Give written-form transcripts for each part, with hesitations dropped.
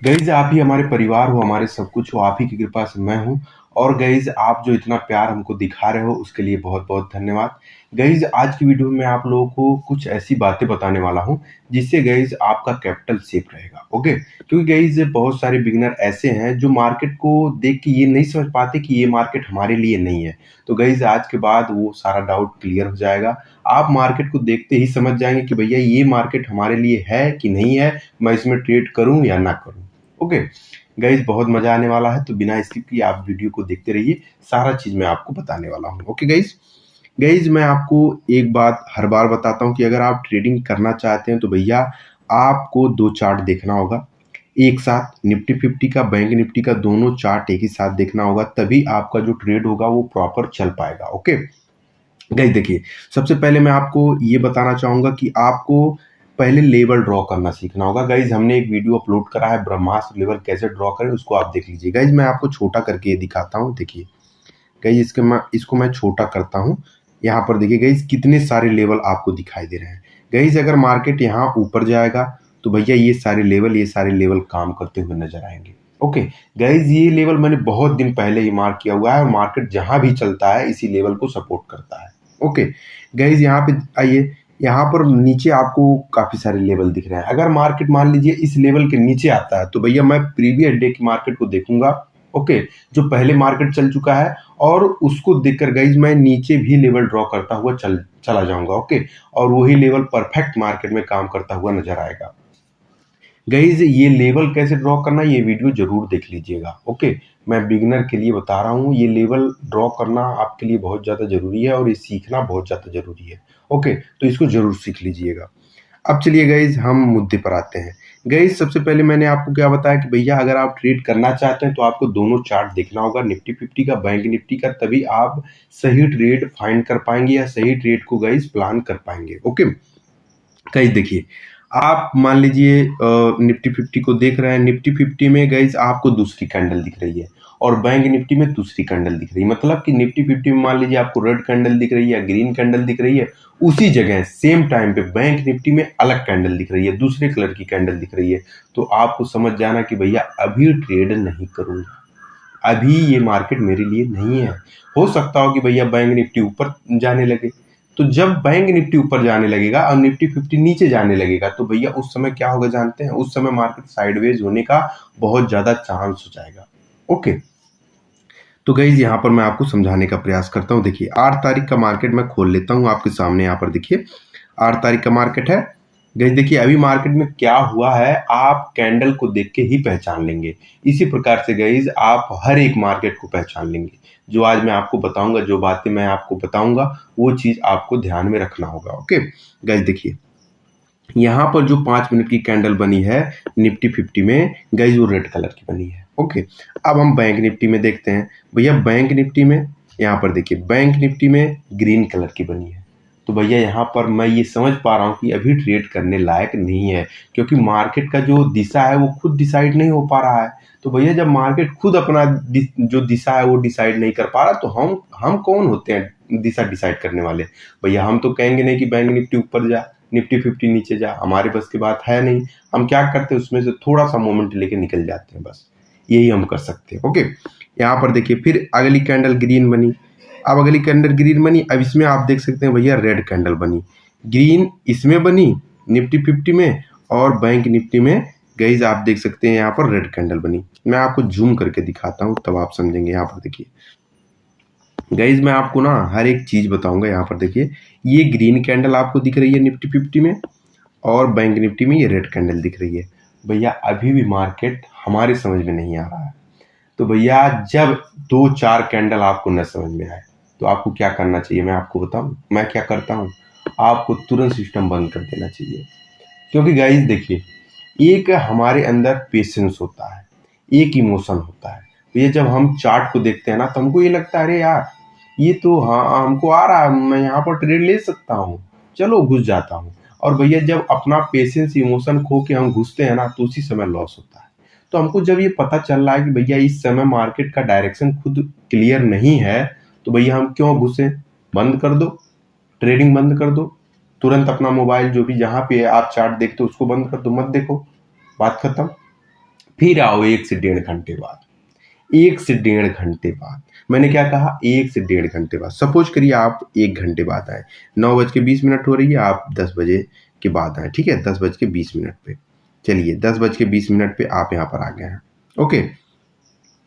Guys आप ही हमारे परिवार हो, हमारे सब कुछ हो, आप ही की कृपा से मैं हूँ। और गाइज आप जो इतना प्यार हमको दिखा रहे हो उसके लिए बहुत बहुत धन्यवाद। गाइज आज की वीडियो में आप लोगों को कुछ ऐसी बातें बताने वाला हूँ जिससे गाइज आपका कैपिटल सेफ रहेगा। ओके, क्योंकि गाइज बहुत सारे बिगिनर ऐसे हैं जो मार्केट को देख के ये नहीं समझ पाते कि ये मार्केट हमारे लिए नहीं है। तो गाइज आज के बाद वो सारा डाउट क्लियर हो जाएगा। आप मार्केट को देखते ही समझ जाएंगे कि भैया ये मार्केट हमारे लिए है कि नहीं है, मैं इसमें ट्रेड करूं या ना करूं। ओके गाइज, बहुत मजा आने वाला है, तो बिना स्किप किए आप वीडियो को देखते रहिए। सारा चीज मैं आपको बताने वाला हूँ। ओके गाइज, मैं आपको एक बात हर बार बताता हूँ कि अगर आप ट्रेडिंग करना चाहते हैं तो भैया आपको दो चार्ट देखना होगा एक साथ। निफ्टी फिफ्टी का, बैंक निफ्टी का, दोनों चार्ट एक ही साथ देखना होगा, तभी आपका जो ट्रेड होगा वो प्रॉपर चल पाएगा। ओके गाइस देखिए, सबसे पहले मैं आपको ये बताना चाहूंगा कि आपको पहले लेवल ड्रॉ करना सीखना होगा। गाइज हमने एक वीडियो अपलोड करा है ब्रह्मास्त्र लेवल कैसे ड्रॉ करें, उसको आप देख लीजिए। गाइज मैं आपको छोटा करके ये दिखाता हूँ, देखिए गाइज इसको मैं छोटा करता हूँ। यहाँ पर देखिए गाइज कितने सारे लेवल आपको दिखाई दे रहे हैं। गाइज अगर मार्केट यहाँ ऊपर जाएगा तो भैया ये सारे लेवल काम करते हुए नजर आएंगे। ओके गाइज, ये लेवल मैंने बहुत दिन पहले ही मार्क किया हुआ है और मार्केट जहां भी चलता है इसी लेवल को सपोर्ट करता है। ओके गाइज, यहाँ पे आइए। यहाँ पर नीचे आपको काफी सारे लेवल दिख रहे हैं। अगर मार्केट मान लीजिए इस लेवल के नीचे आता है तो भैया मैं प्रीवियस डे की मार्केट को देखूंगा। ओके, जो पहले मार्केट चल चुका है, और उसको देखकर गाइज मैं नीचे भी लेवल ड्रॉ करता हुआ चला जाऊंगा। ओके, और वही लेवल परफेक्ट मार्केट में काम करता हुआ नजर आएगा। गाइज ये लेवल कैसे ड्रॉ करना, ये वीडियो जरूर देख लीजिएगा। ओके, मैं बिगिनर के लिए बता रहा हूँ, ये लेवल ड्रॉ करना आपके लिए बहुत ज़्यादा ज़रूरी है और ये सीखना बहुत ज़्यादा ज़रूरी है। ओके, तो इसको ज़रूर सीख लीजिएगा। अब चलिए गाइज हम मुद्दे पर आते हैं। गाइज सबसे पहले मैंने आपको क्या बताया कि भैया अगर आप ट्रेड करना चाहते हैं तो आपको दोनों चार्ट देखना होगा, निफ्टी फिफ्टी का, बैंक निफ्टी का, तभी आप सही ट्रेड फाइंड कर पाएंगे या सही ट्रेड को गाइज प्लान कर पाएंगे। ओके गाइज देखिए, आप मान लीजिए निफ्टी फिफ्टी को देख रहे हैं। निफ्टी फिफ्टी में गाइज आपको दूसरी कैंडल दिख रही है और बैंक निफ्टी में दूसरी कैंडल दिख रही है। मतलब कि निफ्टी फिफ्टी में मान लीजिए आपको रेड कैंडल दिख रही है, ग्रीन कैंडल दिख रही है, उसी जगह सेम टाइम पे बैंक निफ्टी में अलग कैंडल दिख रही है, दूसरे कलर की कैंडल दिख रही है। तो आपको समझ जाना कि भैया अभी ट्रेड नहीं करूंगा, अभी ये मार्केट मेरे लिए नहीं है। हो सकता हो कि भैया बैंक निफ्टी ऊपर जाने लगे, तो जब बैंक निफ्टी ऊपर जाने लगेगा और निफ्टी फिफ्टी नीचे जाने लगेगा तो भैया उस समय क्या होगा जानते हैं? उस समय मार्केट साइडवेज होने का बहुत ज्यादा चांस हो जाएगा। ओके, तो गाइज यहाँ पर मैं आपको समझाने का प्रयास करता हूँ। देखिए 8 तारीख का मार्केट मैं खोल लेता हूँ आपके सामने। यहाँ पर देखिए 8 तारीख का मार्केट है। गाइज देखिए अभी मार्केट में क्या हुआ है आप कैंडल को देख के ही पहचान लेंगे। इसी प्रकार से गाइज आप हर एक मार्केट को पहचान लेंगे। जो आज मैं आपको बताऊंगा, जो बातें मैं आपको बताऊंगा, वो चीज आपको ध्यान में रखना होगा। ओके गाइज देखिए, यहाँ पर जो 5 मिनट की कैंडल बनी है निफ्टी फिफ्टी में गाइज वो रेड कलर की बनी है। ओके, अब हम बैंक निफ्टी में देखते हैं। भैया बैंक निफ्टी में यहाँ पर देखिए बैंक निफ्टी में ग्रीन कलर की बनी है। तो भैया यहाँ पर मैं ये समझ पा रहा हूँ कि अभी ट्रेड करने लायक नहीं है, क्योंकि मार्केट का जो दिशा है वो खुद डिसाइड नहीं हो पा रहा है। तो भैया जब मार्केट खुद अपना जो दिशा है वो डिसाइड नहीं कर पा रहा, तो हम कौन होते हैं दिशा डिसाइड करने वाले? भैया हम तो कहेंगे नहीं कि बैंक निफ्टी ऊपर जा, निफ्टी फिफ्टी नीचे जा, हमारे बस की बात है नहीं। हम क्या करते हैं, उसमें से थोड़ा सा मोमेंट लेके निकल जाते हैं, बस यही हम कर सकते हैं। ओके, यहाँ पर देखिए फिर अगली कैंडल ग्रीन बनी। अब अगली कैंडल ग्रीन बनी, अब इसमें आप देख सकते हैं भैया रेड कैंडल बनी। ग्रीन इसमें बनी निफ्टी फिफ्टी में, और बैंक निफ्टी में गाइज आप देख सकते हैं यहाँ पर रेड कैंडल बनी। मैं आपको जूम करके दिखाता हूँ तब आप समझेंगे। यहाँ पर देखिए गाइज मैं आपको ना हर एक चीज बताऊंगा। यहाँ पर देखिए ये ग्रीन कैंडल आपको दिख रही है निफ्टी फिफ्टी में, और बैंक निफ्टी में ये रेड कैंडल दिख रही है। भैया अभी भी मार्केट हमारे समझ में नहीं आ रहा है। तो भैया जब दो चार कैंडल आपको न समझ में आए तो आपको क्या करना चाहिए मैं आपको बताऊं। मैं क्या करता हूं, आपको तुरंत सिस्टम बंद कर देना चाहिए। क्योंकि गाइज देखिए, एक हमारे अंदर पेशेंस होता है, एक इमोशन होता है। तो ये जब हम चार्ट को देखते हैं ना तो हमको ये लगता है अरे यार ये तो हाँ हमको आ रहा है, मैं यहाँ पर ट्रेड ले सकता हूँ, चलो घुस जाता हूँ। और भैया जब अपना पेशेंस इमोशन खो के हम घुसते हैं ना तो उसी समय लॉस होता है। तो हमको जब ये पता चल रहा है कि भैया इस समय मार्केट का डायरेक्शन खुद क्लियर नहीं है, तो भैया हम क्यों घुसे? बंद कर दो, ट्रेडिंग बंद कर दो, तुरंत अपना मोबाइल जो भी जहाँ पे आप चार्ट देखते हो उसको बंद कर दो, मत देखो, बात खत्म। फिर आओ 1 से 1.5 घंटे बाद, 1 से 1.5 घंटे बाद। मैंने क्या कहा? 1 से 1.5 घंटे बाद। सपोज करिए आप 1 घंटे बाद आए, 9:20 हो रही है, आप 10 बजे के बाद आए, ठीक है, 10:20 पे। चलिए 10:20 पे आप यहाँ पर आ गए हैं। ओके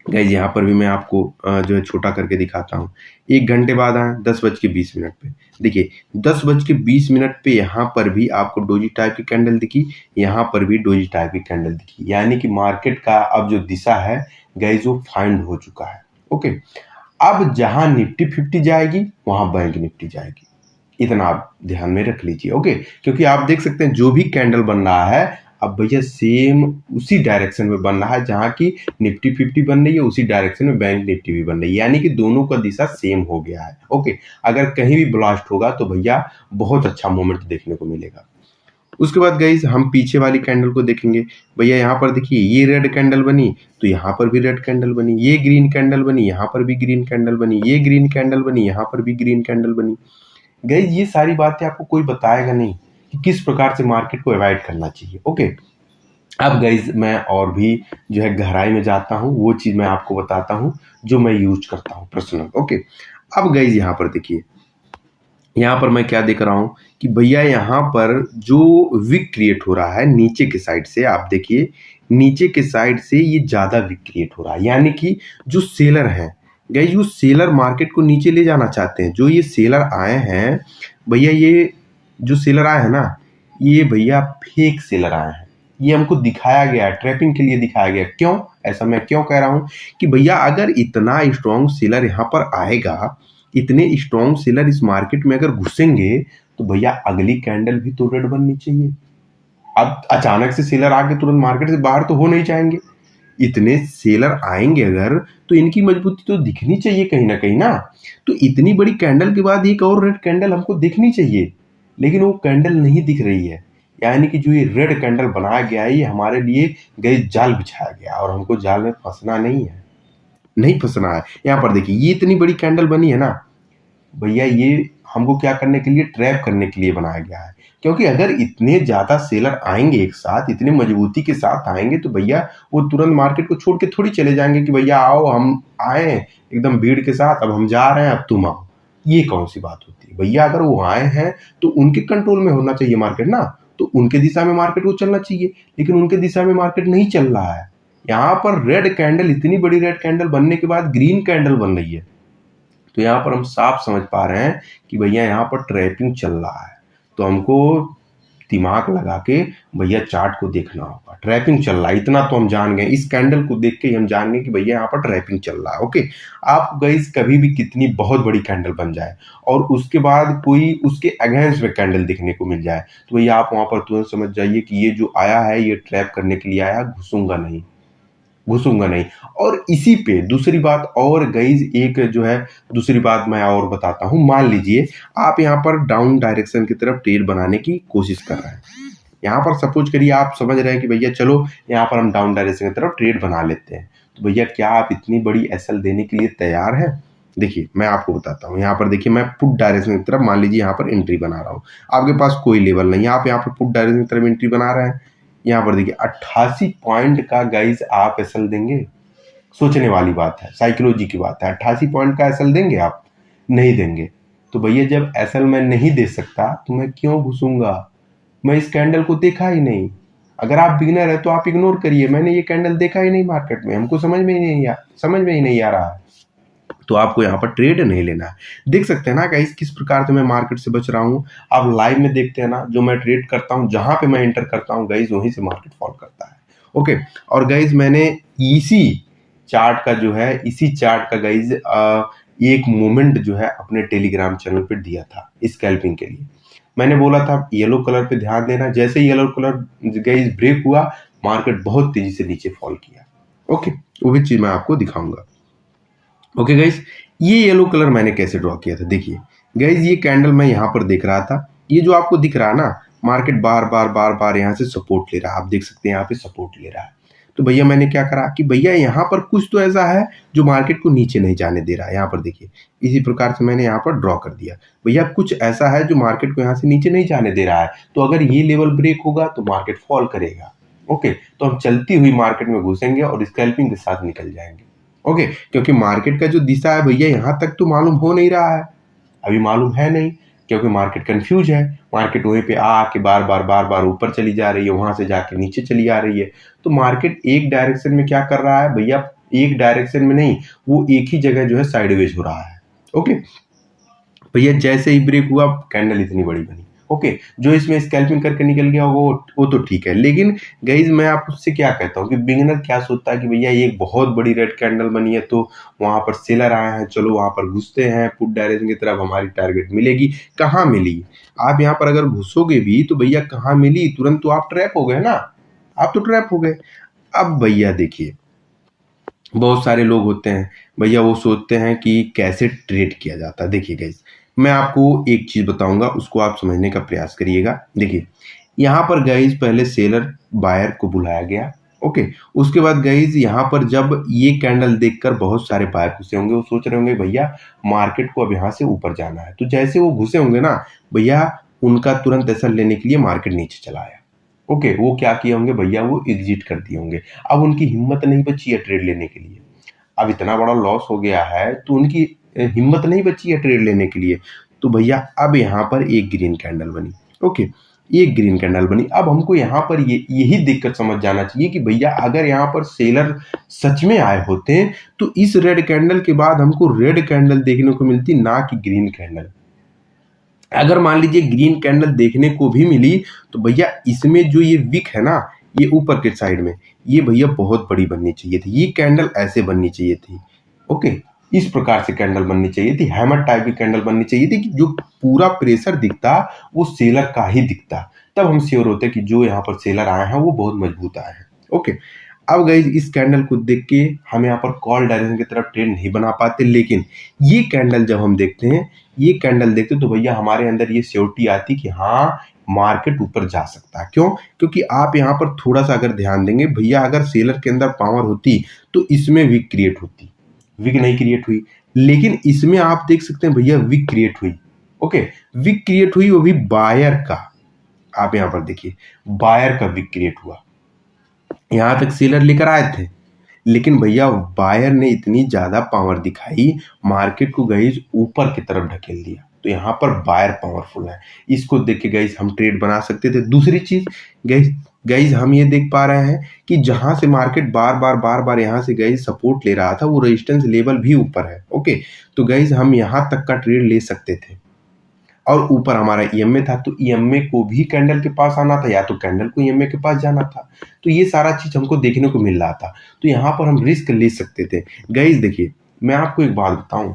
गाइज, यहाँ पर भी मैं आपको जो है छोटा करके दिखाता हूँ। 1 घंटे बाद आए 10:20 पे। देखिए 10:20 पे यहाँ पर भी आपको डोजी टाइप की कैंडल दिखी, यहाँ पर भी डोजी टाइप की कैंडल दिखी, यानी कि मार्केट का अब जो दिशा है गाइज वो फाइंड हो चुका है। ओके, अब जहां निफ्टी 50 जाएगी वहां बैंक निफ्टी जाएगी, इतना आप ध्यान में रख लीजिए। ओके, क्योंकि आप देख सकते हैं जो भी कैंडल बन रहा है अब भैया सेम उसी डायरेक्शन में बन रहा है, जहां की निफ्टी 50 बन रही है उसी डायरेक्शन में बैंक निफ्टी भी बन रही है, यानी कि दोनों का दिशा सेम हो गया है। ओके, अगर कहीं भी ब्लास्ट होगा तो भैया बहुत अच्छा मोमेंट देखने को मिलेगा। उसके बाद गाइस हम पीछे वाली कैंडल को देखेंगे। भैया यहाँ पर देखिए ये रेड कैंडल बनी तो यहाँ पर भी रेड कैंडल बनी, ये ग्रीन कैंडल बनी, यहाँ पर भी ग्रीन कैंडल बनी, ये ग्रीन कैंडल बनी, यहाँ पर भी ग्रीन कैंडल बनी। गाइस ये सारी बातें आपको कोई बताएगा नहीं कि किस प्रकार से मार्केट को अवॉइड करना चाहिए। ओके, अब गाइज मैं और भी जो है गहराई में जाता हूँ, वो चीज मैं आपको बताता हूँ जो मैं यूज करता हूँ पर्सनल। ओके, अब गाइज यहाँ पर देखिए, यहाँ पर मैं क्या देख रहा हूँ कि भैया यहाँ पर जो विक क्रिएट हो रहा है नीचे के साइड से, आप देखिए नीचे के साइड से ये ज्यादा विक क्रिएट हो रहा है, यानी कि जो सेलर हैं गाइज, वो सेलर मार्केट को नीचे ले जाना चाहते हैं। जो ये सेलर आए हैं भैया, ये जो सेलर आए हैं ना, ये भैया फेक सेलर आए हैं। ये हमको दिखाया गया है, ट्रैपिंग के लिए दिखाया गया। क्यों ऐसा मैं क्यों कह रहा हूँ कि भैया अगर इतना स्ट्रॉन्ग सेलर यहाँ पर आएगा, इतने स्ट्रॉन्ग सेलर इस मार्केट में अगर घुसेंगे तो भैया अगली कैंडल भी तो रेड बननी चाहिए। अब अचानक से सेलर आके तुरंत मार्केट से बाहर तो हो नहीं जाएंगे, इतने सेलर आएंगे अगर तो इनकी मजबूती तो दिखनी चाहिए कहीं ना कहीं ना। तो इतनी बड़ी कैंडल के बाद एक और रेड कैंडल हमको दिखनी चाहिए, लेकिन वो कैंडल नहीं दिख रही है, यानी कि जो ये रेड कैंडल बनाया गया है ये हमारे लिए गए जाल बिछाया गया और हमको जाल में फंसना नहीं है, नहीं फंसना है। यहाँ पर देखिए ये इतनी बड़ी कैंडल बनी है ना भैया, ये हमको क्या करने के लिए, ट्रैप करने के लिए बनाया गया है। क्योंकि अगर इतने ज्यादा सेलर आएंगे एक साथ, इतने मजबूती के साथ आएंगे तो भैया वो तुरंत मार्केट को छोड़ के थोड़ी चले जाएंगे कि भैया आओ हम आए एकदम भीड़ के साथ, अब हम जा रहे हैं अब तुम आओ। ये कौन सी बात होती है भैया? अगर वो आए हैं तो उनके कंट्रोल में होना चाहिए मार्केट ना, तो उनके दिशा में मार्केट को चलना चाहिए, लेकिन उनके दिशा में मार्केट नहीं चल रहा है। यहाँ पर रेड कैंडल, इतनी बड़ी रेड कैंडल बनने के बाद ग्रीन कैंडल बन रही है, तो यहाँ पर हम साफ समझ पा रहे हैं कि भैया यहाँ पर ट्रैपिंग चल रहा है। तो हमको दिमाग लगा के भैया चार्ट को देखना होगा, ट्रैपिंग चल रहा है इतना तो हम जान गए, इस कैंडल को देख के ही हम जान गए कि भैया यहाँ पर ट्रैपिंग चल रहा है। ओके, आप गाइस कभी भी कितनी बहुत बड़ी कैंडल बन जाए और उसके बाद कोई उसके अगेंस्ट में कैंडल दिखने को मिल जाए तो भैया आप वहां पर तुरंत समझ जाइए कि ये जो आया है ये ट्रैप करने के लिए आया, घुसूंगा नहीं, घुसूंगा नहीं। और इसी पे दूसरी बात और गाइज, एक जो है दूसरी बात मैं और बताता हूं। मान लीजिए आप यहाँ पर डाउन डायरेक्शन की तरफ ट्रेड बनाने की कोशिश कर रहे हैं, यहाँ पर सपोज करिए आप समझ रहे हैं कि भैया चलो यहाँ पर हम डाउन डायरेक्शन की तरफ ट्रेड बना लेते हैं, तो भैया क्या आप इतनी बड़ी एसएल देने के लिए तैयार हैं? देखिए मैं आपको बताता हूँ, यहाँ पर देखिए मैं पुट डायरेक्शन की तरफ मान लीजिए यहाँ पर एंट्री बना रहा हूँ, आपके पास कोई लेवल नहीं है, आप यहाँ पर पुट डायरेक्शन की तरफ एंट्री बना रहे हैं। यहाँ पर देखिए 88 पॉइंट का गाइज आप एसएल देंगे? सोचने वाली बात है, साइकोलॉजी की बात है। 88 पॉइंट का एसएल देंगे आप? नहीं देंगे। तो भैया जब एसएल मैं नहीं दे सकता तो मैं क्यों घुसूंगा? मैं इस कैंडल को देखा ही नहीं। अगर आप बिगिनर है तो आप इग्नोर करिए, मैंने ये कैंडल देखा ही नहीं मार्केट में, हमको समझ में ही नहीं आ रहा है, तो आपको यहाँ पर ट्रेड नहीं लेना है। देख सकते हैं ना गाइस किस प्रकार से मैं मार्केट से बच रहा हूँ। आप लाइव में देखते हैं ना, जो मैं ट्रेड करता हूँ जहां पे मैं एंटर करता हूँ गाइस वहीं से मार्केट फॉल करता है। ओके, और गाइस मैंने इसी चार्ट का जो है, इसी चार्ट का गाइस एक मोमेंट जो है अपने टेलीग्राम चैनल पे दिया था स्कैल्पिंग के लिए। मैंने बोला था येलो कलर पे ध्यान देना, जैसे येलो कलर गाइस ब्रेक हुआ मार्केट बहुत तेजी से नीचे फॉल किया। ओके, वो भी चीज मैं आपको दिखाऊंगा। ओके गाइस, ये येलो कलर मैंने कैसे ड्रॉ किया था, देखिए गाइस ये कैंडल मैं यहाँ पर देख रहा था, ये जो आपको दिख रहा है ना मार्केट बार बार यहाँ से सपोर्ट ले रहा है, आप देख सकते हैं यहाँ पे सपोर्ट ले रहा है। तो भैया मैंने क्या करा कि भैया यहाँ पर कुछ तो ऐसा है जो मार्केट को नीचे नहीं जाने दे रहा है। यहाँ पर देखिए इसी प्रकार से मैंने यहाँ पर ड्रॉ कर दिया, भैया कुछ ऐसा है जो मार्केट को यहाँ से नीचे नहीं जाने दे रहा है, तो अगर ये लेवल ब्रेक होगा तो मार्केट फॉल करेगा। ओके, तो हम चलती हुई मार्केट में घुसेंगे और स्कैल्पिंग के साथ निकल जाएंगे। ओके, क्योंकि मार्केट का जो दिशा है भैया यहाँ तक तो मालूम हो नहीं रहा है, अभी मालूम है नहीं, क्योंकि मार्केट कंफ्यूज है। मार्केट वहीं पे आके बार बार बार बार ऊपर चली जा रही है, वहां से जाके नीचे चली आ रही है। तो मार्केट एक डायरेक्शन में क्या कर रहा है भैया, एक डायरेक्शन में नहीं, वो एक ही जगह जो है साइडवेज हो रहा है। ओके भैया, जैसे ही ब्रेक हुआ कैंडल इतनी बड़ी बनी। ओके, जो इसमें स्कैल्पिंग करके निकल गया वो तो ठीक है, लेकिन गाइज मैं आपसे क्या कहता हूँ कि बिगिनर क्या सोचता है कि भैया ये एक बहुत बड़ी रेड कैंडल बनी है, तो वहां पर सेलर आए हैं, चलो वहां पर घुसते हैं, पुट डायरेक्शन की तरफ हमारी टारगेट मिलेगी। कहाँ मिली? आप यहाँ पर अगर घुसोगे भी तो भैया कहाँ मिली? तुरंत तो आप ट्रैप हो गए ना, आप तो ट्रैप हो गए। अब भैया देखिए, बहुत सारे लोग होते हैं भैया, वो सोचते हैं कि कैसे ट्रेड किया जाता है। देखिए गाइस, मैं आपको एक चीज बताऊंगा, उसको आप समझने का प्रयास करिएगा। देखिए, यहाँ पर गाइस पहले सेलर बायर को बुलाया गया। ओके, उसके बाद गाइस यहाँ पर जब ये कैंडल देखकर बहुत सारे बायर घुसे होंगे, वो सोच रहे होंगे भैया मार्केट को अब यहाँ से ऊपर जाना है। तो जैसे वो घुसे होंगे ना भैया, उनका तुरंत असर लेने के लिए मार्केट नीचे चला आया। ओके, वो क्या किए होंगे भैया, वो एग्जिट कर दिए होंगे। अब उनकी हिम्मत नहीं बची है ट्रेड लेने के लिए, अब इतना बड़ा लॉस हो गया है तो उनकी हिम्मत नहीं बची है ट्रेड लेने के लिए। तो भैया अब यहाँ पर एक ग्रीन कैंडल बनी। ओके, एक ग्रीन कैंडल बनी। अब हमको यहाँ पर यही देखकर समझ जाना चाहिए कि भैया अगर यहाँ पर सेलर सच में आए होते तो इस रेड कैंडल के बाद हमको रेड कैंडल देखने को मिलती, ना कि ग्रीन कैंडल। अगर मान लीजिए ग्रीन कैंडल देखने को भी मिली तो भैया इसमें जो ये विक है ना, ये ऊपर के साइड में, ये भैया बहुत बड़ी बननी चाहिए थी, ये कैंडल ऐसे बननी चाहिए थी। ओके, इस प्रकार से कैंडल बननी चाहिए थी, हैमर टाइप की कैंडल बननी चाहिए थी कि जो पूरा प्रेशर दिखता वो सेलर का ही दिखता, तब हम श्योर होते कि जो यहाँ पर सेलर आए हैं वो बहुत मजबूत आए हैं। ओके, अब गाइस इस कैंडल को देख के हम यहाँ पर कॉल डायरेक्शन की तरफ ट्रेड नहीं बना पाते, लेकिन ये कैंडल जब हम देखते हैं, ये कैंडल देखते तो भैया हमारे अंदर ये श्योरिटी आती कि हाँ मार्केट ऊपर जा सकता है। क्यों? क्योंकि आप यहाँ पर थोड़ा सा अगर ध्यान देंगे भैया, अगर सेलर के अंदर पावर होती तो इसमें वीक क्रिएट होती, वीक नहीं क्रिएट हुई, लेकिन इसमें आप देख सकते हैं भैया वीक क्रिएट हुई। ओके, वीक क्रिएट हुई, वो भी बायर का। आप यहाँ पर देखिए, बायर का वीक क्रिएट हुआ, यहां तक सेलर लेकर आए थे, लेकिन भैया बायर ने इतनी ज्यादा पावर दिखाई, मार्केट को गाइस ऊपर की तरफ ढकेल दिया। तो यहाँ पर बायर पावरफुल है, इसको देख के गाइस हम ट्रेड बना सकते थे। दूसरी चीज गाइस हम ये देख पा रहे हैं कि जहां से मार्केट बार बार यहाँ से गाइस सपोर्ट ले रहा था, वो रेजिस्टेंस लेवल भी ऊपर है। ओके, तो गाइस हम यहाँ तक का ट्रेड ले सकते थे, और ऊपर हमारा ईएमए था, तो ईएमए को भी कैंडल के पास आना था, या तो कैंडल को ईएमए के पास जाना था। तो ये सारा चीज हमको देखने को मिल रहा था, तो यहाँ पर हम रिस्क ले सकते थे। गाइस देखिए, मैं आपको एक बात बताऊं,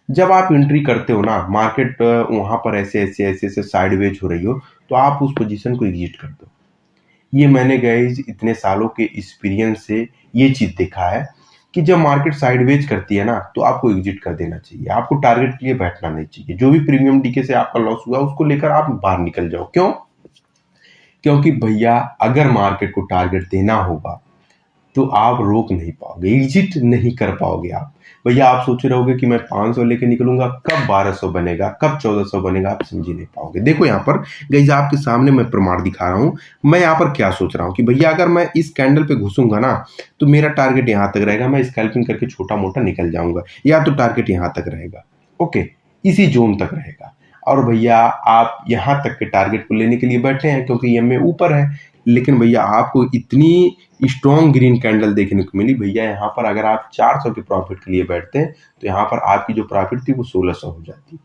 जब आप एंट्री करते हो ना मार्केट, वहां पर ऐसे साइडवेज हो रही हो, तो आप उस पोजीशन को एग्जिट कर दो। ये मैंने गाइस इतने सालों के एक्सपीरियंस से ये चीज देखा है कि जब मार्केट साइडवेज करती है ना, तो आपको एग्जिट कर देना चाहिए, आपको टारगेट के लिए बैठना नहीं चाहिए। जो भी प्रीमियम डीके से आपका लॉस हुआ उसको लेकर आप बाहर निकल जाओ। क्यों? क्योंकि भैया अगर मार्केट को टारगेट देना होगा तो आप रोक नहीं पाओगे, एग्जिट नहीं कर पाओगे आप। भैया आप सोच रहे होगे कि मैं 500 लेके निकलूंगा, कब 1200 बनेगा, कब 1400 बनेगा, आप समझ ही नहीं पाओगे। देखो यहाँ पर गाइस आपके सामने मैं प्रमाण दिखा रहा हूँ, मैं यहाँ पर क्या सोच रहा हूँ कि भैया अगर मैं इस कैंडल पे घुसूंगा ना, तो मेरा टारगेट यहाँ तक रहेगा, मैं स्कैल्पिंग करके छोटा मोटा निकल जाऊंगा, या तो टारगेट यहाँ तक रहेगा। ओके, इसी जोन तक रहेगा। और भैया आप यहाँ तक के टारगेट को लेने के लिए बैठे हैं क्योंकि ईएमए ऊपर है, लेकिन भैया आपको इतनी स्ट्रॉन्ग ग्रीन कैंडल देखने को मिली। भैया यहाँ पर अगर आप 400 के प्रॉफिट के लिए बैठते हैं तो यहाँ पर आपकी जो प्रॉफिट थी वो 1600 हो जाती।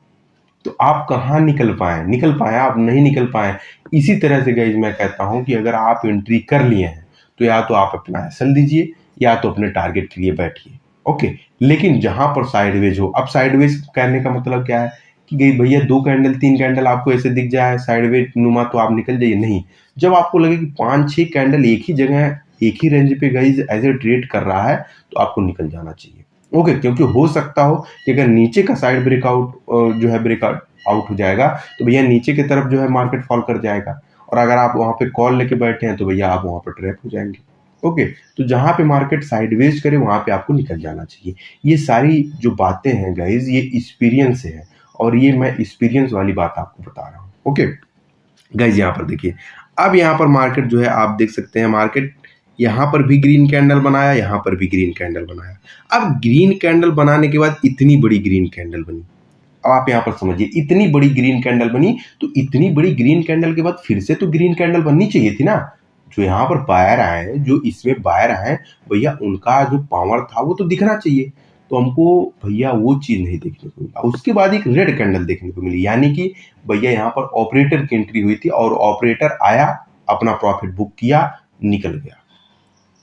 तो आप कहाँ निकल पाए, आप नहीं निकल पाए। इसी तरह से गाइस मैं कहता हूँ कि अगर आप एंट्री कर लिए हैं तो या तो आप अपना एसएल दीजिए, या तो अपने टारगेट के लिए बैठिए। ओके, लेकिन जहां पर साइडवेज हो, अब साइडवेज कहने का मतलब क्या है कि गई भैया 2 कैंडल 3 कैंडल आपको ऐसे दिख जाए साइडवेज नुमा, तो आप निकल जाइए। नहीं, जब आपको लगे कि 5-6 कैंडल एक ही जगह एक ही रेंज पे गाइस ऐसे ट्रेड कर रहा है, तो आपको निकल जाना चाहिए। ओके, क्योंकि हो सकता हो कि अगर नीचे का साइड ब्रेकआउट जो है ब्रेकआउट आउट हो जाएगा, तो भैया नीचे की तरफ जो है मार्केट फॉल कर जाएगा, और अगर आप वहां पे कॉल लेके बैठे हैं तो भैया आप वहां पर ट्रैप हो जाएंगे। ओके, तो जहां पे मार्केट साइडवेज करे वहां पे आपको निकल जाना चाहिए। ये सारी जो बातें हैं गाइज, ये एक्सपीरियंस है, और ये मैं एक्सपीरियंस वाली बात आपको बता रहा हूँ। ओके गाइज, यहाँ पर देखिए, अब यहाँ पर मार्केट जो है आप देख सकते हैं, मार्केट यहाँ पर भी ग्रीन कैंडल बनाया, यहाँ पर भी ग्रीन कैंडल बनाया। अब ग्रीन कैंडल बनाने के बाद इतनी बड़ी ग्रीन कैंडल बनी। अब आप यहाँ पर समझिए, इतनी बड़ी ग्रीन कैंडल बनी, तो इतनी बड़ी ग्रीन कैंडल के बाद फिर से तो ग्रीन कैंडल बननी चाहिए थी ना। जो यहाँ पर बायर आए हैं, जो इसमें बायर आए, भैया उनका जो पावर था वो तो दिखना चाहिए। तो हमको भैया वो चीज नहीं देखने को मिला। उसके बाद एक रेड कैंडल देखने को मिली, यानी कि भैया यहाँ पर ऑपरेटर की एंट्री हुई थी और ऑपरेटर आया, अपना प्रॉफिट बुक किया, निकल गया।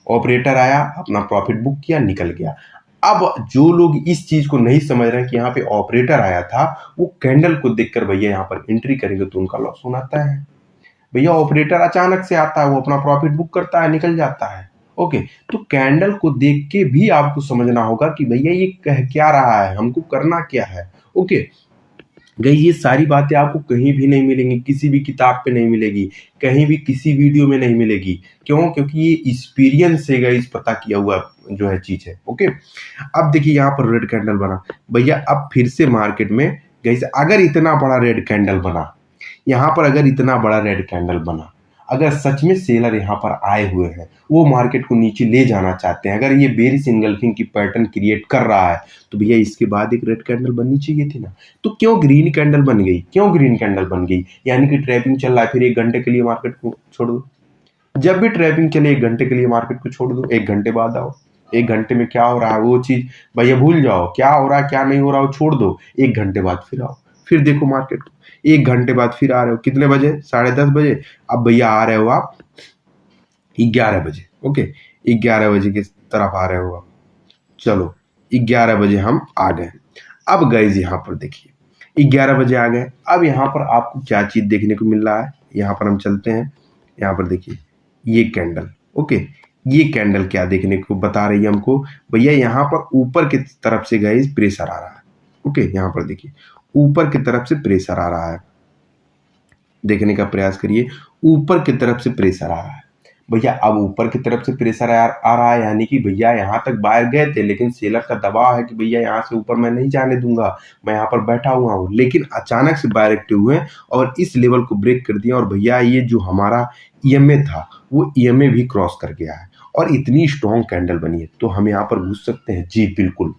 ऑपरेटर आया, अपना प्रॉफिट बुक किया, निकल गया। अब जो लोग इस चीज को नहीं समझ रहे हैं कि यहाँ पे ऑपरेटर आया था, वो कैंडल को देखकर भैया यहाँ पर एंट्री करेंगे तो उनका लॉस होना तय है। भैया ऑपरेटर अचानक से आता है, वो अपना प्रॉफिट बुक करता है, निकल जाता है। ओके, तो कैंडल को देख के भी आपको समझना होगा कि भैया ये कह क्या रहा है, हमको करना क्या है। ओके गई, ये सारी बातें आपको कहीं भी नहीं मिलेंगी, किसी भी किताब पे नहीं मिलेगी, कहीं भी किसी वीडियो में नहीं मिलेगी। क्यों? क्योंकि ये एक्सपीरियंस से गाइस पता किया हुआ जो है चीज है। ओके, अब देखिए यहाँ पर रेड कैंडल बना भैया। अब फिर से मार्केट में गाइस अगर इतना बड़ा रेड कैंडल बना, यहाँ पर अगर इतना बड़ा रेड कैंडल बना, अगर सच में सेलर यहाँ पर आए हुए हैं, वो मार्केट को नीचे ले जाना चाहते हैं, अगर ये बेरिश इनगल्फिंग की पैटर्न क्रिएट कर रहा है, तो भैया इसके बाद एक रेड कैंडल बननी चाहिए थी ना। तो क्यों ग्रीन कैंडल बन गई? क्यों ग्रीन कैंडल बन गई? यानी कि ट्रैपिंग चल रहा है, फिर 1 घंटे के लिए मार्केट को छोड़ दो। जब भी ट्रैपिंग चले 1 घंटे के लिए मार्केट को छोड़ दो, 1 घंटे बाद आओ। 1 घंटे में क्या हो रहा है वो चीज भैया भूल जाओ, क्या हो रहा है क्या नहीं हो रहा हो छोड़ दो। 1 घंटे बाद फिर आओ, फिर देखो मार्केट को। 1 घंटे बाद फिर आ रहे हो, कितने बजे? 10:30 बजे। अब भैया आ रहे हो आप 11 बजे। ओके, 11 बजे की तरफ आ रहे हो आप। चलो 11 बजे हम आ गए। अब गाइस यहाँ पर देखिए 11 बजे आ गए। अब यहाँ पर आपको क्या चीज देखने को मिल रहा है, यहाँ पर हम चलते हैं। यहाँ पर देखिए ये कैंडल। ओके, ये कैंडल क्या देखने को बता रही है हमको? भैया यहाँ पर ऊपर की तरफ से गाइस प्रेशर आ रहा है। ओके, यहाँ पर देखिए ऊपर की तरफ से प्रेशर आ रहा है, देखने का प्रयास करिए। ऊपर की तरफ से प्रेशर आ रहा है भैया। अब ऊपर की तरफ से प्रेशर आ रहा है, यानी कि भैया यहाँ तक बाहर गए थे, लेकिन सेलर का दबाव है कि भैया यहाँ से ऊपर मैं नहीं जाने दूंगा, मैं यहाँ पर बैठा हुआ हूँ। लेकिन अचानक से बाहर एक्टिव हुए और इस लेवल को ब्रेक कर दिया, और भैया ये जो हमारा ईएमए था वो ईएमए भी क्रॉस कर गया है और इतनी स्ट्रॉन्ग कैंडल बनी है। तो हम यहाँ पर घुस सकते हैं? जी बिल्कुल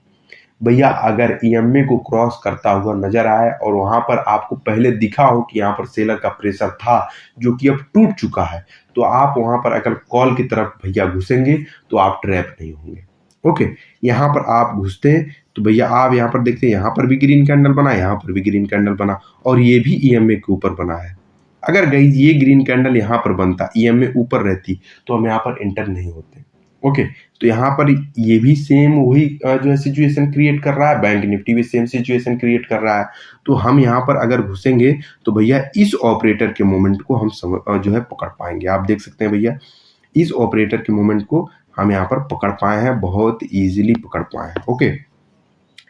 भैया। अगर ईएमए को क्रॉस करता हुआ नजर आए और वहां पर आपको पहले दिखा हो कि यहाँ पर सेलर का प्रेशर था जो कि अब टूट चुका है, तो आप वहां पर अगर कॉल की तरफ भैया घुसेंगे तो आप ट्रैप नहीं होंगे। ओके, यहाँ पर आप घुसते हैं तो भैया आप यहाँ पर देखते हैं, यहाँ पर भी ग्रीन कैंडल बना, यहाँ पर भी ग्रीन कैंडल बना, और ये भी ईएमए के ऊपर बना है। अगर गाइस ये ग्रीन कैंडल यहाँ पर बनता, ईएमए ऊपर रहती, तो हम यहाँ पर एंटर नहीं होते। ओके, तो यहाँ पर ये भी सेम वही जो है सिचुएशन क्रिएट कर रहा है, बैंक निफ्टी भी सेम सिचुएशन क्रिएट कर रहा है। तो हम यहाँ पर अगर घुसेंगे तो भैया इस ऑपरेटर के मोमेंट को हम जो है पकड़ पाएंगे। आप देख सकते हैं भैया इस ऑपरेटर के मोमेंट को हम यहाँ पर पकड़ पाए हैं, बहुत इजीली पकड़ पाए हैं। ओके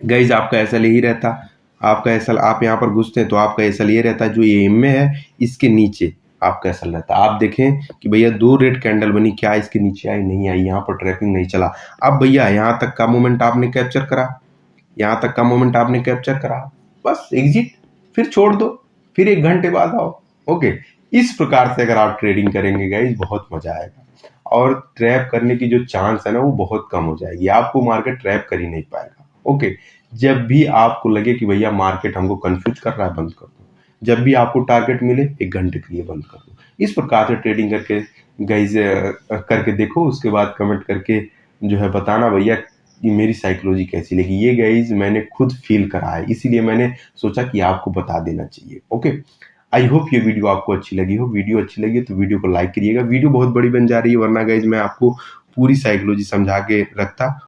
गाइज, आपका ऐसा यही रहता, आपका ऐसा आप यहाँ पर घुसते हैं तो आपका ऐसा ये रहता है, जो ये एम में है इसके नीचे आपका ऐसा रहता है। आप देखें कि भैया 2 रेड कैंडल बनी, क्या इसके नीचे आई? नहीं आई, यहाँ पर ट्रैपिंग नहीं चला। अब भैया यहाँ तक का मोमेंट आपने कैप्चर करा, यहाँ तक का मोमेंट आपने कैप्चर करा, बस एग्जिट, फिर छोड़ दो, फिर 1 घंटे बाद आओ। ओके, इस प्रकार से अगर आप ट्रेडिंग करेंगे गाइज बहुत मजा आएगा, और ट्रैप करने की जो चांस है ना वो बहुत कम हो जाएगी, आपको मार्केट ट्रैप कर ही नहीं पाएगा। ओके, जब भी आपको लगे कि भैया मार्केट हमको कंफ्यूज कर रहा है, बंद कर दो। जब भी आपको टारगेट मिले 1 घंटे के लिए बंद कर दो। इस प्रकार से ट्रेडिंग करके गाइज करके देखो, उसके बाद कमेंट करके जो है बताना भैया कि मेरी साइकोलॉजी कैसी लगी। ये गाइज मैंने खुद फील करा है, इसीलिए मैंने सोचा कि आपको बता देना चाहिए। ओके, आई होप ये वीडियो आपको अच्छी लगी हो। वीडियो अच्छी लगी तो वीडियो को लाइक करिएगा। वीडियो बहुत बड़ी बन जा रही है, वरना गाइज मैं आपको पूरी साइकोलॉजी समझा के रखता।